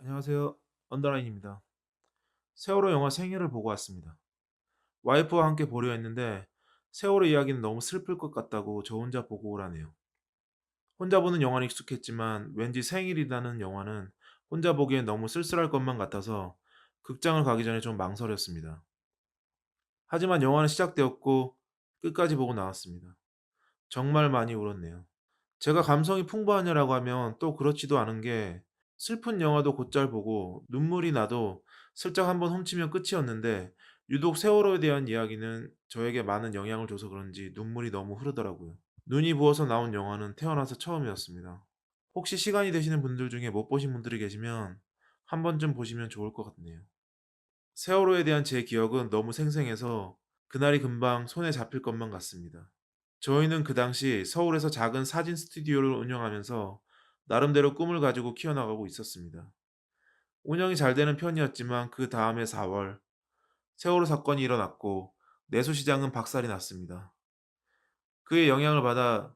안녕하세요. 언더라인입니다. 세월호 영화 생일을 보고 왔습니다. 와이프와 함께 보려 했는데 세월호 이야기는 너무 슬플 것 같다고 저 혼자 보고 오라네요. 혼자 보는 영화는 익숙했지만 왠지 생일이라는 영화는 혼자 보기엔 너무 쓸쓸할 것만 같아서 극장을 가기 전에 좀 망설였습니다. 하지만 영화는 시작되었고 끝까지 보고 나왔습니다. 정말 많이 울었네요. 제가 감성이 풍부하냐라고 하면 또 그렇지도 않은 게 슬픈 영화도 곧잘 보고 눈물이 나도 슬쩍 한번 훔치면 끝이었는데 유독 세월호에 대한 이야기는 저에게 많은 영향을 줘서 그런지 눈물이 너무 흐르더라고요. 눈이 부어서 나온 영화는 태어나서 처음이었습니다. 혹시 시간이 되시는 분들 중에 못 보신 분들이 계시면 한 번쯤 보시면 좋을 것 같네요. 세월호에 대한 제 기억은 너무 생생해서 그날이 금방 손에 잡힐 것만 같습니다. 저희는 그 당시 서울에서 작은 사진 스튜디오를 운영하면서 나름대로 꿈을 가지고 키워나가고 있었습니다. 운영이 잘 되는 편이었지만 그 다음해 4월 세월호 사건이 일어났고 내수시장은 박살이 났습니다. 그의 영향을 받아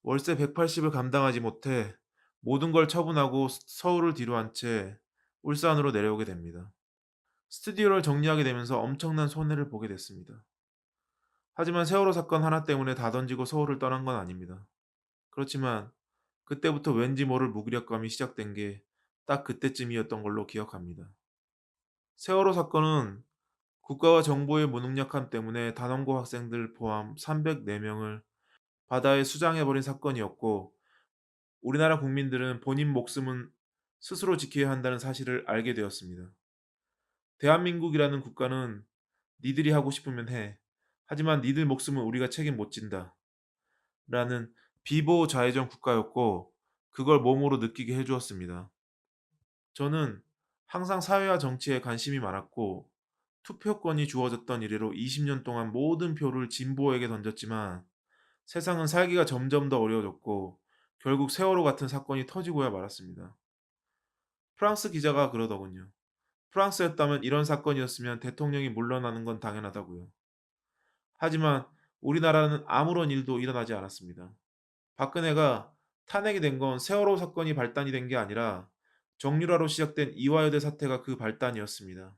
월세 180을 감당하지 못해 모든 걸 처분하고 서울을 뒤로한 채 울산으로 내려오게 됩니다. 스튜디오를 정리하게 되면서 엄청난 손해를 보게 됐습니다. 하지만 세월호 사건 하나 때문에 다 던지고 서울을 떠난 건 아닙니다. 그렇지만 그때부터 왠지 모를 무기력감이 시작된 게 딱 그때쯤이었던 걸로 기억합니다. 세월호 사건은 국가와 정부의 무능력함 때문에 단원고 학생들 포함 304명을 바다에 수장해버린 사건이었고, 우리나라 국민들은 본인 목숨은 스스로 지켜야 한다는 사실을 알게 되었습니다. 대한민국이라는 국가는 니들이 하고 싶으면 해. 하지만 니들 목숨은 우리가 책임 못 진다. 라는 비보호 좌회전 국가였고, 그걸 몸으로 느끼게 해주었습니다. 저는 항상 사회와 정치에 관심이 많았고 투표권이 주어졌던 이래로 20년 동안 모든 표를 진보에게 던졌지만 세상은 살기가 점점 더 어려워졌고 결국 세월호 같은 사건이 터지고야 말았습니다. 프랑스 기자가 그러더군요. 프랑스였다면 이런 사건이었으면 대통령이 물러나는 건 당연하다고요. 하지만 우리나라는 아무런 일도 일어나지 않았습니다. 박근혜가 탄핵이 된 건 세월호 사건이 발단이 된 게 아니라 정유라로 시작된 이화여대 사태가 그 발단이었습니다.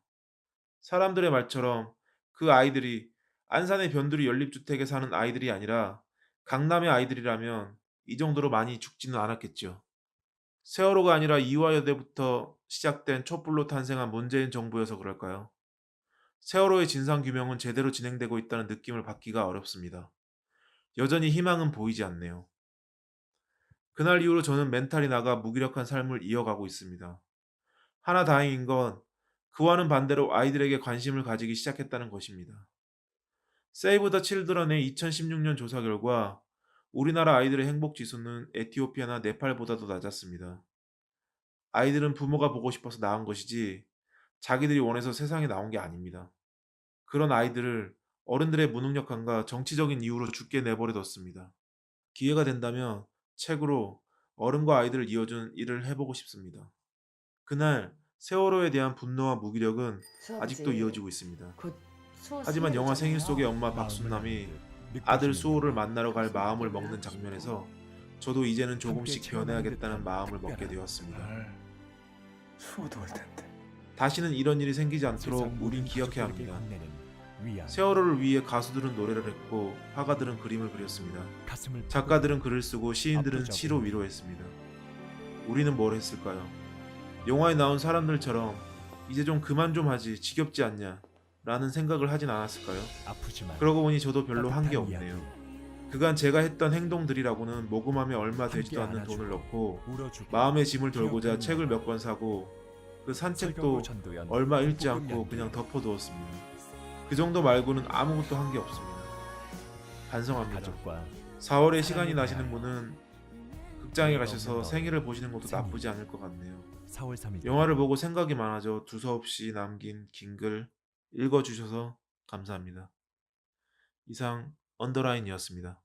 사람들의 말처럼 그 아이들이 안산의 변두리 연립주택에 사는 아이들이 아니라 강남의 아이들이라면 이 정도로 많이 죽지는 않았겠죠. 세월호가 아니라 이화여대부터 시작된 촛불로 탄생한 문재인 정부여서 그럴까요? 세월호의 진상규명은 제대로 진행되고 있다는 느낌을 받기가 어렵습니다. 여전히 희망은 보이지 않네요. 그날 이후로 저는 멘탈이 나가 무기력한 삶을 이어가고 있습니다. 하나 다행인 건 그와는 반대로 아이들에게 관심을 가지기 시작했다는 것입니다. 세이브 더 칠드런의 2016년 조사 결과 우리나라 아이들의 행복 지수는 에티오피아나 네팔보다도 낮았습니다. 아이들은 부모가 보고 싶어서 낳은 것이지 자기들이 원해서 세상에 나온 게 아닙니다. 그런 아이들을 어른들의 무능력함과 정치적인 이유로 죽게 내버려 뒀습니다. 기회가 된다면 책으로 어른과 아이들을 이어준 일을 해보고 싶습니다. 그날 세월호에 대한 분노와 무기력은 아직도 수업이지. 이어지고 있습니다. 곧 수업 하지만 영화 생일 속의 생일이잖아요. 엄마 마음을 박순남이 나누듯 아들 느껴지는 수호를 영화. 만나러 갈 마음을 당신에게 먹는 말하고 싶어. 장면에서 저도 이제는 함께 조금씩 체험하는 변해야겠다는 듯한 마음을 먹게 특별한 되었습니다. 수호도 올 텐데. 다시는 이런 일이 생기지 않도록 세상 우린 모든 기억해야 가족들에게 합니다. 건네는 위안. 세월호를 위해 가수들은 노래를 했고 화가들은 그림을 그렸습니다. 가슴을 작가들은 파고드는 글을 쓰고 시인들은 압도적인 시로 위로했습니다. 우리는 뭘 했을까요? 영화에 나온 사람들처럼 이제 좀 그만 좀 하지 지겹지 않냐 라는 생각을 하진 않았을까요? 아프지만 그러고 보니 저도 별로 한 게 따뜻한 이야기. 없네요. 그간 제가 했던 행동들이라고는 모금함에 얼마 함께 되지도 않는 안아주고 돈을 넣고 울어주고 마음의 짐을 덜고자 기억되는 책을 영화. 몇 권 사고 그 설경구 산책도 전도연 얼마 읽지 북부금 않고 연기. 그냥 덮어두었습니다. 그 정도 말고는 아무것도 한 게 없습니다. 반성합니다. 가족과 4월에 시간이 사랑의 나시는 대화. 분은 극장에 예의가 가셔서 없는 생일을 보시는 것도 생일. 나쁘지 않을 것 같네요. 4월 3일 영화를 보고 생각이 많아져 두서없이 남긴 긴 글 읽어주셔서 감사합니다. 이상 언더라인이었습니다.